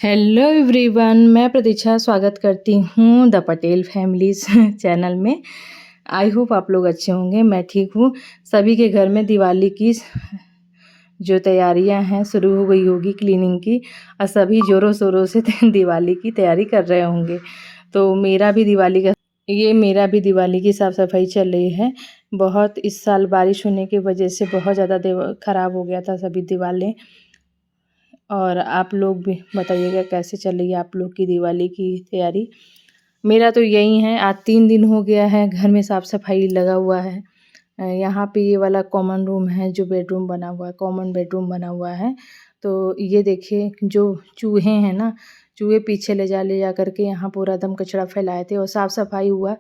Hello everyone, मैं प्रतीक्षा स्वागत करती हूँ द पटेल फैमिलीज़ चैनल में। आई होप आप लोग अच्छे होंगे। मैं ठीक हूँ। सभी के घर में दिवाली की जो तैयारियां हैं शुरू हो गई होगी क्लीनिंग की, और सभी ज़ोरों शोरों से दिवाली की तैयारी कर रहे होंगे। तो मेरा भी दिवाली की साफ़ सफाई चल रही है। बहुत इस साल बारिश होने की वजह से बहुत ज़्यादा ख़राब हो गया था सभी दीवारें। और आप लोग भी बताइएगा कैसे चल रही है आप लोग की दिवाली की तैयारी। मेरा तो यही है, आज 3 दिन हो गया है घर में साफ़ सफाई लगा हुआ है। यहाँ पे ये वाला कॉमन रूम है, जो बेडरूम बना हुआ है, कॉमन बेडरूम बना हुआ है। तो ये देखिए जो चूहे हैं ना, चूहे पीछे ले जा करके यहाँ पूरा एकदम कचरा फैलाए थे और साफ़ सफाई हुआ।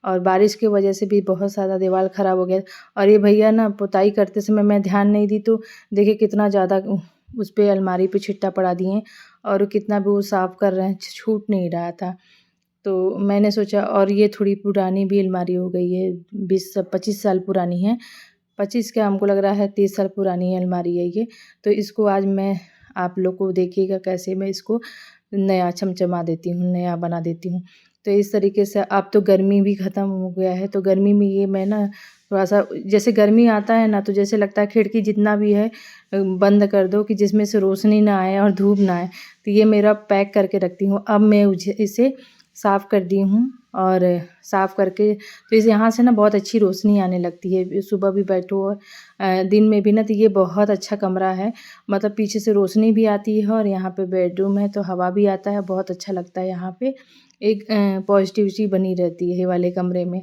और बारिश की वजह से भी बहुत ज़्यादा दीवार ख़राब हो गया। और ये भैया ना पुताई करते समय मैं ध्यान नहीं दी, तो देखिए कितना ज़्यादा उस पे अलमारी पे छिट्टा पड़ा दिए, और कितना भी वो साफ़ कर रहे हैं छूट नहीं रहा था। तो मैंने सोचा, और ये थोड़ी पुरानी भी अलमारी हो गई है, 20-25 साल पुरानी है। 25 क्या, हमको लग रहा है 30 साल पुरानी अलमारी है ये। तो इसको आज मैं, आप लोग को देखिएगा कैसे मैं इसको नया चमचमा देती हूँ, नया बना देती हूँ। तो इस तरीके से अब तो गर्मी भी ख़त्म हो गया है, तो गर्मी में ये मैं ना थोड़ा-सा, जैसे गर्मी आता है ना तो जैसे लगता है खिड़की जितना भी है बंद कर दो कि जिसमें से रोशनी ना आए और धूप ना आए। तो ये मेरा पैक करके रखती हूँ। अब मैं इसे साफ़ कर दी हूँ, और साफ़ करके तो इस यहाँ से ना बहुत अच्छी रोशनी आने लगती है। सुबह भी बैठो और दिन में भी ना, तो ये बहुत अच्छा कमरा है। मतलब पीछे से रोशनी भी आती है और यहाँ पे बेडरूम है तो हवा भी आता है, बहुत अच्छा लगता है यहाँ पे। एक पॉजिटिविटी बनी रहती है ये वाले कमरे में।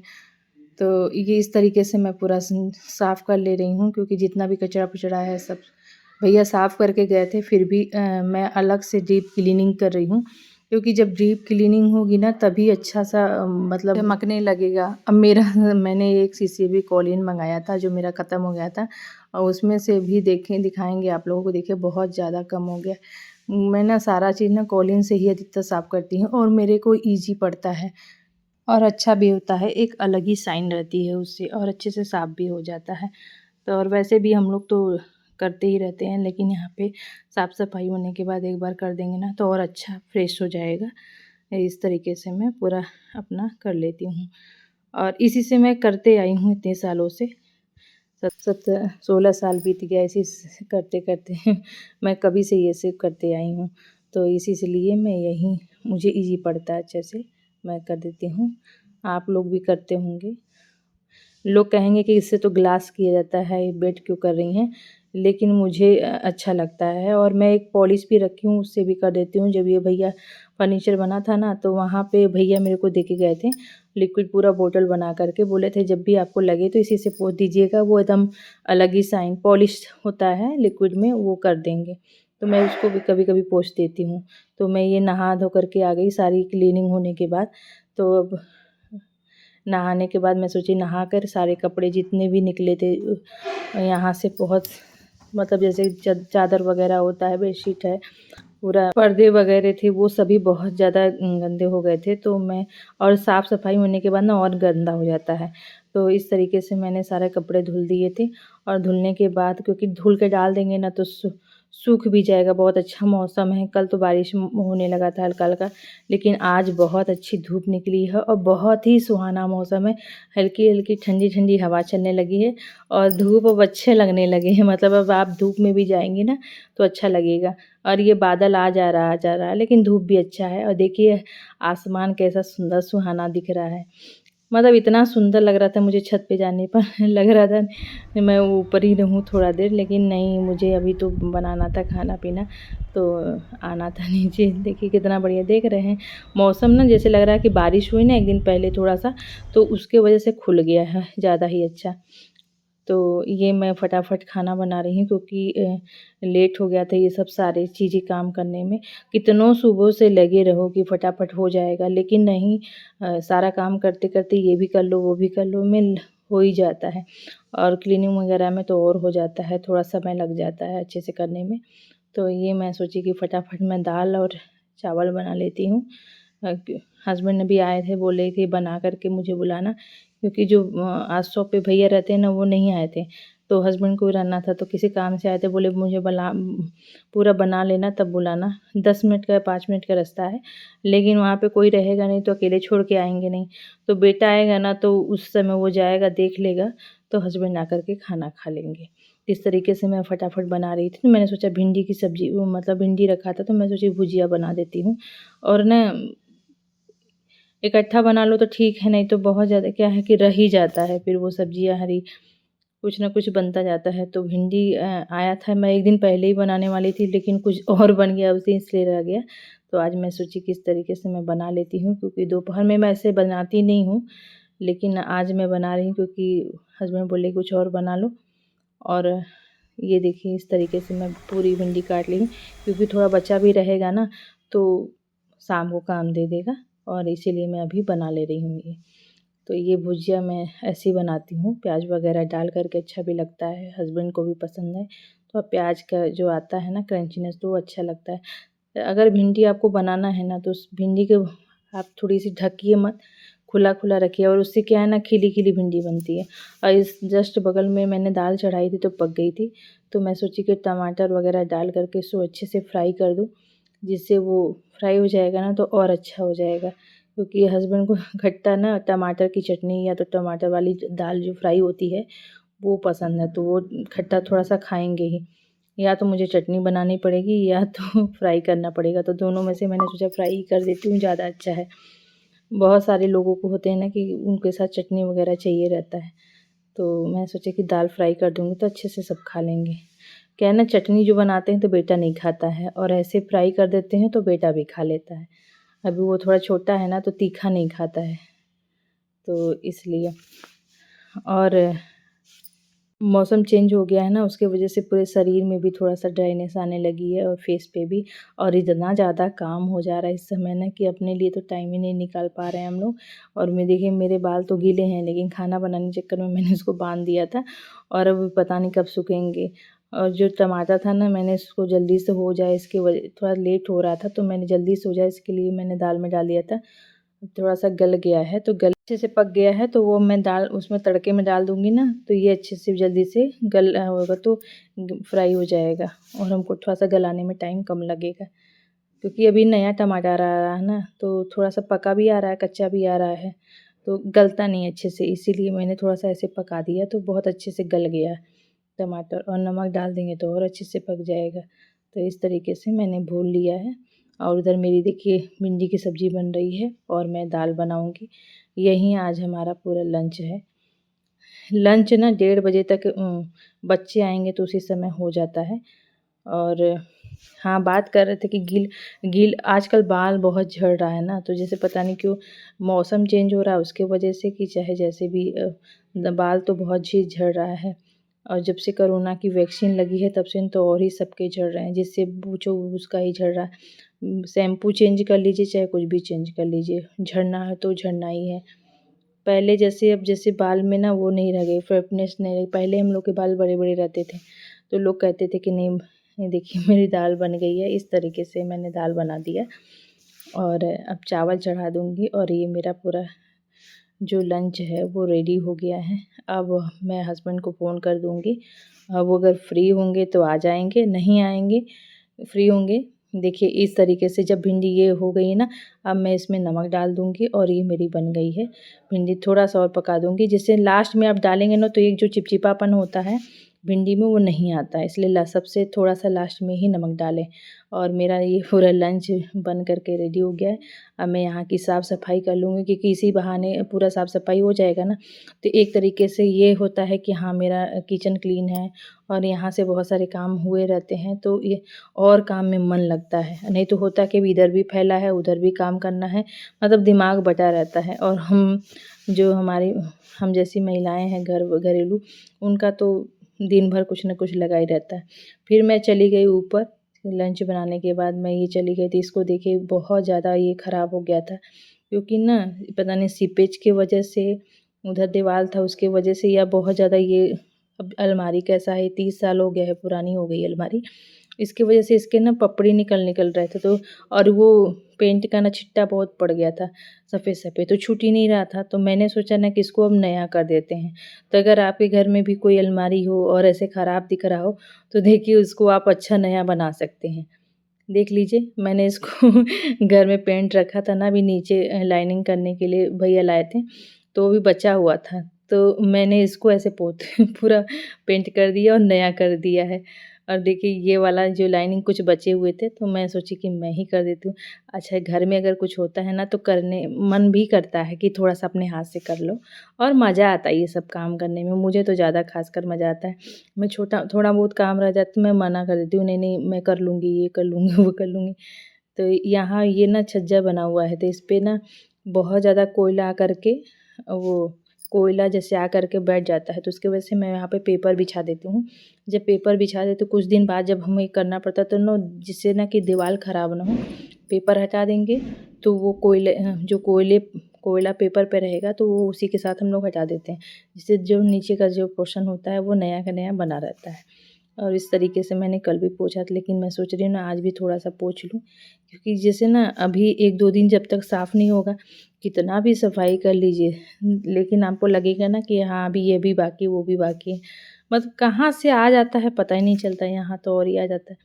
तो ये इस तरीके से मैं पूरा साफ़ कर ले रही हूँ, क्योंकि जितना भी कचरा-पचरा है सब भैया साफ़ करके गए थे। फिर भी मैं अलग से डीप क्लीनिंग कर रही हूँ, क्योंकि जब डीप क्लीनिंग होगी ना तभी अच्छा सा मतलब चमकने लगेगा। अब मेरा मैंने एक सीसीबी कॉलिन मंगाया था जो मेरा ख़त्म हो गया था, और उसमें से भी दिखाएंगे आप लोगों को। देखिए बहुत ज़्यादा कम हो गया। मैं ना सारा चीज़ ना कॉलिन से ही अधिकतर साफ़ करती हूँ, और मेरे को ईज़ी पड़ता है और अच्छा भी होता है। एक अलग ही शाइन रहती है उससे, और अच्छे से साफ़ भी हो जाता है। तो और वैसे भी हम लोग तो करते ही रहते हैं, लेकिन यहाँ पे साफ़ सफाई होने के बाद एक बार कर देंगे ना तो और अच्छा फ्रेश हो जाएगा। इस तरीके से मैं पूरा अपना कर लेती हूँ, और इसी से मैं करते आई हूँ इतने सालों से। 16 साल बीत गया इसी से करते करते मैं कभी से ये सब करते आई हूँ। तो इसी से लिए मैं यही, मुझे ईज़ी पड़ता है, अच्छे से मैं कर देती हूँ। आप लोग भी करते होंगे। लोग कहेंगे कि इससे तो ग्लास किया जाता है, ये बेड क्यों कर रही हैं? लेकिन मुझे अच्छा लगता है, और मैं एक पॉलिश भी रखी हूँ, उससे भी कर देती हूँ। जब ये भैया फर्नीचर बना था ना, तो वहाँ पे भैया मेरे को दे के गए थे लिक्विड, पूरा बोतल बना करके बोले थे जब भी आपको लगे तो इसी से पोंछ दीजिएगा, वो एकदम अलग ही शाइन पॉलिश होता है लिक्विड में, वो कर देंगे। तो मैं उसको भी कभी-कभी पोंछ देती हूँ। तो मैं ये नहा धो करके आ गई सारी क्लीनिंग होने के बाद। तो अब नहाने के बाद मैं सोची नहाकर सारे कपड़े जितने भी निकले थे यहाँ से, बहुत मतलब जैसे चादर वगैरह होता है, बेडशीट है, पूरा पर्दे वगैरह थे, वो सभी बहुत ज़्यादा गंदे हो गए थे। तो मैं, और साफ़ सफाई होने के बाद ना और गंदा हो जाता है। तो इस तरीके से मैंने सारे कपड़े धुल दिए थे, और धुलने के बाद क्योंकि धुल के डाल देंगे ना तो सूख भी जाएगा। बहुत अच्छा मौसम है, कल तो बारिश होने लगा था हल्का-हल्का, लेकिन आज बहुत अच्छी धूप निकली है और बहुत ही सुहाना मौसम है। हल्की-हल्की ठंडी-ठंडी हवा चलने लगी है, और धूप अब अच्छे लगने लगे हैं। मतलब अब आप धूप में भी जाएँगी ना तो अच्छा लगेगा। और ये बादल आ जा रहा है, लेकिन धूप भी अच्छा है। और देखिए आसमान कैसा सुंदर सुहाना दिख रहा है। मतलब इतना सुंदर लग रहा था मुझे छत पे जाने पर लग रहा था मैं ऊपर ही रहूँ थोड़ा देर, लेकिन नहीं, मुझे अभी तो बनाना था खाना-पीना, तो आना था नीचे। देखिए कितना बढ़िया देख रहे हैं। मौसम ना जैसे लग रहा है कि बारिश हुई ना एक दिन पहले थोड़ा-सा, तो उसके वजह से खुल गया है ज़्यादा ही अच्छा। तो ये मैं फटाफट खाना बना रही हूँ, क्योंकि लेट हो गया था ये सब सारी चीज़ें काम करने में। कितनों सुबह से लगे रहो कि फटाफट हो जाएगा, लेकिन नहीं, सारा काम करते-करते ये भी कर लो, वो भी कर लो, हो ही जाता है। और क्लीनिंग वगैरह में तो और हो जाता है, थोड़ा समय लग जाता है अच्छे से करने में। तो ये मैं सोची कि फटाफट मैं दाल और चावल बना लेती हूँ। हस्बैंड भी आए थे, बोले कि बना कर के मुझे बुलाना, क्योंकि जो आज शॉप पे भैया रहते हैं ना वो नहीं आए थे। तो हस्बैंड को रहना था, तो किसी काम से आए थे, बोले मुझे पूरा बना लेना तब बुलाना। 10 मिनट का 5 मिनट का रास्ता है, लेकिन वहाँ पे कोई रहेगा नहीं तो अकेले छोड़ के आएँगे नहीं। तो बेटा आएगा ना तो उस समय वो जाएगा, देख लेगा, तो हस्बैंड आकर के खाना खा लेंगे। इस तरीके से मैं फटाफट बना रही थी। तो मैंने सोचा भिंडी की सब्ज़ी, वो मतलब भिंडी रखा था तो मैं सोची भुजिया बना देती हूँ। और ना इकट्ठा बना लो तो ठीक है, नहीं तो बहुत ज़्यादा क्या है कि रह ही जाता है, फिर वो सब्जियाँ हरी कुछ ना कुछ बनता जाता है। तो भिंडी आया था, मैं 1 दिन पहले ही बनाने वाली थी, लेकिन कुछ और बन गया उस दिन, इसलिए रह गया। तो आज मैं सोची किस तरीके से मैं बना लेती हूँ, क्योंकि दोपहर में मैं ऐसे बनाती नहीं हूँ, लेकिन आज मैं बना रही हूँ क्योंकि हस्बैंड बोले कुछ और बना लो। और ये देखिए इस तरीके से मैं पूरी भिंडी काट ली हूँ, क्योंकि थोड़ा बचा भी रहेगा ना तो शाम को काम दे देगा, और इसीलिए मैं अभी बना ले रही हूँ ये। तो ये भुजिया मैं ऐसे ही बनाती हूँ, प्याज वगैरह डाल कर के, अच्छा भी लगता है, हस्बैंड को भी पसंद है। तो प्याज का जो आता है ना क्रंचीनेस, तो वो अच्छा लगता है। अगर भिंडी आपको बनाना है ना तो उस भिंडी के आप थोड़ी सी ढकिए मत, खुला खुला रखिए, और उससे क्या है ना खिली खिली भिंडी बनती है। और इस जस्ट बगल में मैंने दाल चढ़ाई थी तो पक गई थी, तो मैं सोची कि टमाटर वगैरह डाल करके इसको अच्छे से फ्राई कर दूँ, जिससे वो फ्राई हो जाएगा ना तो और अच्छा हो जाएगा। क्योंकि हस्बैंड को खट्टा ना टमाटर की चटनी या तो टमाटर वाली दाल जो फ्राई होती है वो पसंद है, तो वो खट्टा थोड़ा सा खाएंगे ही। या तो मुझे चटनी बनानी पड़ेगी या तो फ्राई करना पड़ेगा, तो दोनों में से मैंने सोचा फ्राई ही कर देती हूँ, ज़्यादा अच्छा है। बहुत सारे लोगों को होते हैं ना कि उनके साथ चटनी वगैरह चाहिए रहता है, तो मैं सोचा कि दाल फ्राई कर दूँगी तो अच्छे से सब खा लेंगे। क्या है ना, चटनी जो बनाते हैं तो बेटा नहीं खाता है, और ऐसे फ्राई कर देते हैं तो बेटा भी खा लेता है। अभी वो थोड़ा छोटा है ना तो तीखा नहीं खाता है, तो इसलिए। और मौसम चेंज हो गया है ना, उसके वजह से पूरे शरीर में भी थोड़ा-सा ड्राइनेस आने लगी है, और फेस पे भी। और इतना ज़्यादा काम हो जा रहा है इस समय ना कि अपने लिए तो टाइम ही नहीं निकाल पा रहे हैं हम लोग। और मैं देखिए मेरे बाल तो गीले हैं, लेकिन खाना बनाने के चक्कर में मैंने उसको बांध दिया था, और अब पता नहीं कब सूखेंगे। और जो टमाटर था ना, मैंने इसको जल्दी से हो जाए इसकी वजह, थोड़ा लेट हो रहा था तो मैंने जल्दी से हो जाए इसके लिए मैंने दाल में डाल दिया था। थोड़ा-सा गल गया है, तो अच्छे से पक गया है, तो वो मैं दाल उसमें तड़के में डाल दूँगी ना, तो ये अच्छे से जल्दी से गल होगा, तो फ्राई हो जाएगा, और हमको थोड़ा-सा गलाने में टाइम कम लगेगा। क्योंकि अभी नया टमाटर आ रहा है ना, तो थोड़ा-सा पका भी आ रहा है, कच्चा भी आ रहा है, तो गलता नहीं है अच्छे से, इसीलिए मैंने थोड़ा-सा ऐसे पका दिया, तो बहुत अच्छे से गल गया टमाटर। और नमक डाल देंगे तो और अच्छे से पक जाएगा। तो इस तरीके से मैंने भून लिया है, और उधर मेरी देखिए भिंडी की सब्ज़ी बन रही है, और मैं दाल बनाऊँगी। यही आज हमारा पूरा लंच है। लंच ना 1:30 बजे तक बच्चे आएँगे तो उसी समय हो जाता है। और हाँ, बात कर रहे थे कि गील आजकल बाल बहुत झड़ रहा है ना, तो जैसे पता नहीं क्यों मौसम चेंज हो रहा है उसके वजह से, कि चाहे जैसे भी बाल तो बहुत ही झड़ रहा है। और जब से कोरोना की वैक्सीन लगी है तब से तो और ही सबके झड़ रहे हैं, जिससे पूछो उसका ही झड़ रहा है। शैम्पू चेंज कर लीजिए, चाहे कुछ भी चेंज कर लीजिए, झड़ना है तो झड़ना ही है। पहले जैसे अब जैसे बाल में ना वो नहीं रह गई, फ्रेशनेस नहीं रही। पहले हम लोग के बाल बड़े-बड़े रहते थे, तो लोग कहते थे कि नहीं, ये देखिए मेरी दाल बन गई है। इस तरीके से मैंने दाल बना दिया, और अब चावल चढ़ा दूँगी, और ये मेरा पूरा जो लंच है वो रेडी हो गया है। अब मैं हस्बैंड को फ़ोन कर दूँगी, अब वो अगर फ्री होंगे तो आ जाएँगे, नहीं आएँगे, फ्री होंगे। देखिए इस तरीके से जब भिंडी ये हो गई है ना, अब मैं इसमें नमक डाल दूँगी, और ये मेरी बन गई है भिंडी। थोड़ा-सा और पका दूँगी, जिससे लास्ट में आप डालेंगे ना तो एक जो चिपचिपापन होता है भिंडी में वो नहीं आता है, इसलिए सबसे थोड़ा-सा लास्ट में ही नमक डालें। और मेरा ये पूरा लंच बन कर के रेडी हो गया है। अब मैं यहाँ की साफ़-सफ़ाई कर लूँगी, क्योंकि इसी बहाने पूरा साफ़-सफ़ाई हो जाएगा ना, तो एक तरीके से ये होता है कि हाँ, मेरा किचन क्लीन है, और यहाँ से बहुत सारे काम हुए रहते हैं, तो ये और काम में मन लगता है। नहीं तो होता कि इधर भी फैला है, उधर भी काम करना है, मतलब दिमाग बँटा रहता है। और हम जैसी महिलाएँ हैं घरेलू, उनका तो दिन भर कुछ न कुछ लगा ही रहता है। फिर मैं चली गई ऊपर, लंच बनाने के बाद मैं ये चली गई थी, इसको देखिए बहुत ज़्यादा ये ख़राब हो गया था, क्योंकि ना पता नहीं सीपेज की वजह से, उधर दीवार था उसके वजह से, या बहुत ज़्यादा ये, अब अलमारी कैसा है, 30 साल हो गया है, पुरानी हो गई अलमारी, इसकी वजह से इसके ना पपड़ी निकल रहे थे, तो और वो पेंट का ना छिट्टा बहुत पड़ गया था सफ़ेद तो छूट ही नहीं रहा था। तो मैंने सोचा ना कि इसको अब नया कर देते हैं। तो अगर आपके घर में भी कोई अलमारी हो और ऐसे ख़राब दिख रहा हो तो देखिए उसको आप अच्छा नया बना सकते हैं। देख लीजिए मैंने इसको घर में पेंट रखा था ना, अभी नीचे लाइनिंग करने के लिए भैया लाए थे, तो वो भी बचा हुआ था। तो मैंने इसको ऐसे पोत पूरा पेंट कर दिया और नया कर दिया है। और देखिए ये वाला जो लाइनिंग कुछ बचे हुए थे तो मैं सोची कि मैं ही कर देती हूँ। अच्छा, घर में अगर कुछ होता है ना तो करने मन भी करता है कि थोड़ा-सा अपने हाथ से कर लो, और मज़ा आता है ये सब काम करने में। मुझे तो ज़्यादा ख़ासकर मज़ा आता है। मैं छोटा थोड़ा बहुत काम रह जाता तो मैं मना कर देती हूँ, नहीं मैं कर लूँगी, ये कर लूँगी, वो कर लूँगी। तो यहाँ ये ना छज्जा बना हुआ है, तो इस पे ना बहुत ज़्यादा कोयला आकर के वो कोयला जैसे आकर के बैठ जाता है, तो उसकी वजह से मैं यहाँ पे पेपर बिछा देती हूँ। जब पेपर बिछा देती हूँ कुछ दिन बाद जब हमें करना पड़ता है तो ना, जिससे ना कि दीवार ख़राब ना हो, पेपर हटा देंगे तो वो जो कोयला पेपर पे रहेगा तो वो उसी के साथ हम लोग हटा देते हैं, जिससे जो नीचे का जो पोर्शन होता है वो नया का नया बना रहता है। और इस तरीके से मैंने कल भी पोंछा था, लेकिन मैं सोच रही हूँ ना आज भी थोड़ा-सा पोंछ लूँ, क्योंकि जैसे ना अभी 1-2 दिन जब तक साफ़ नहीं होगा, कितना भी सफाई कर लीजिए, लेकिन आपको लगेगा ना कि हाँ, अभी ये भी बाकी, वो भी बाकी है। मतलब कहाँ से आ जाता है पता ही नहीं चलता, यहाँ तो और ही आ जाता है।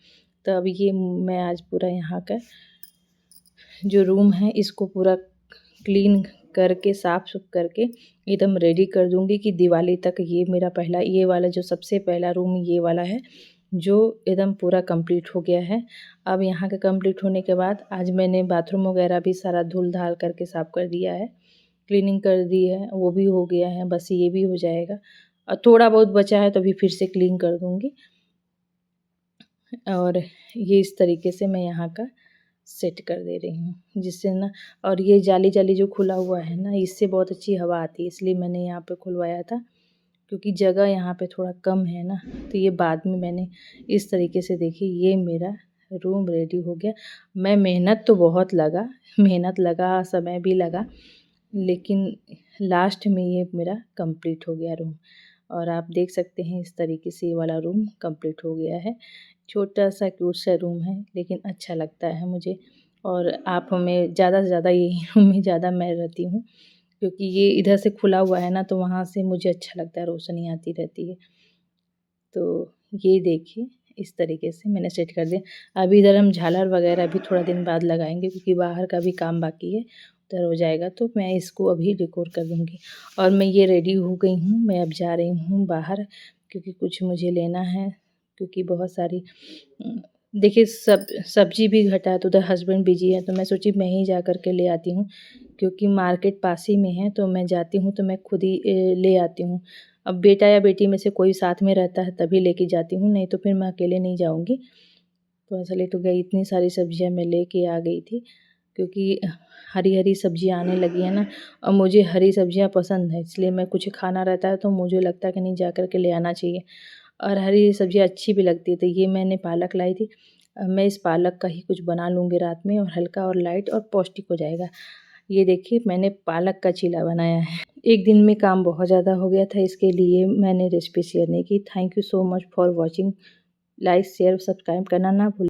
तो अब ये मैं आज पूरा यहाँ का जो रूम है इसको पूरा क्लीन करके साफ़-सुफ़ करके एकदम रेडी कर दूँगी कि दिवाली तक ये मेरा पहला ये वाला जो सबसे पहला रूम ये वाला है, जो एकदम पूरा कंप्लीट हो गया है। अब यहाँ का कंप्लीट होने के बाद आज मैंने बाथरूम वगैरह भी सारा धुल-धाल करके साफ़ कर दिया है, क्लीनिंग कर दी है, वो भी हो गया है, बस ये भी हो जाएगा। और थोड़ा बहुत बचा है तो अभी फिर से क्लीन कर दूँगी। और ये इस तरीके से मैं यहाँ का सेट कर दे रही हूँ, जिससे ना, और ये जाली जो खुला हुआ है ना, इससे बहुत अच्छी हवा आती है, इसलिए मैंने यहाँ पे खुलवाया था, क्योंकि जगह यहाँ पे थोड़ा कम है ना, तो ये बाद में मैंने इस तरीके से देखिए ये मेरा रूम रेडी हो गया। मैं मेहनत तो बहुत लगा, समय भी लगा, लेकिन लास्ट में ये मेरा कंप्लीट हो गया रूम। और आप देख सकते हैं इस तरीके से ये वाला रूम कंप्लीट हो गया है। छोटा सा क्यूट सा रूम है, लेकिन अच्छा लगता है मुझे। और आप हमें ज़्यादा से ज़्यादा यही रूम में ज़्यादा मैं रहती हूँ, क्योंकि ये इधर से खुला हुआ है ना, तो वहाँ से मुझे अच्छा लगता है, रोशनी आती रहती है। तो ये देखिए इस तरीके से मैंने सेट कर दिया। अभी इधर हम झालर वगैरह भी थोड़ा दिन बाद लगाएंगे, क्योंकि बाहर का भी काम बाकी है, उधर हो जाएगा तो मैं इसको अभी डेकोर कर दूँगी। और मैं ये रेडी हो गई हूँ, मैं अब जा रही हूँ बाहर, क्योंकि कुछ मुझे लेना है, क्योंकि बहुत सारी देखिए सब्जी भी घटा है, तो उधर हस्बैंड बिजी है, तो मैं सोची मैं ही जा कर के ले आती हूँ, क्योंकि मार्केट पास ही में है, तो मैं जाती हूँ तो मैं खुद ही ले आती हूँ। अब बेटा या बेटी में से कोई साथ में रहता है तभी लेके जाती हूँ, नहीं तो फिर मैं अकेले नहीं जाऊँगी। थोड़ा-सा लेट हो गया, इतनी सारी सब्जियाँ मैं लेके आ गई थी, क्योंकि हरी-हरी सब्जियाँ आने लगी हैं ना, और मुझे हरी सब्जियाँ पसंद है, इसलिए मैं कुछ खाना रहता है तो मुझे लगता है कि नहीं जा कर के ले आना चाहिए, और हरी सब्जियाँ अच्छी भी लगती है। तो ये मैंने पालक लाई थी, मैं इस पालक का ही कुछ बना लूँगी रात में, और हल्का और लाइट और पौष्टिक हो जाएगा। ये देखिए मैंने पालक का चीला बनाया है। एक दिन में काम बहुत ज़्यादा हो गया था, इसके लिए मैंने रेसिपी शेयर नहीं की। Thank you so much for watching. Like, share, subscribe करना ना भूलें।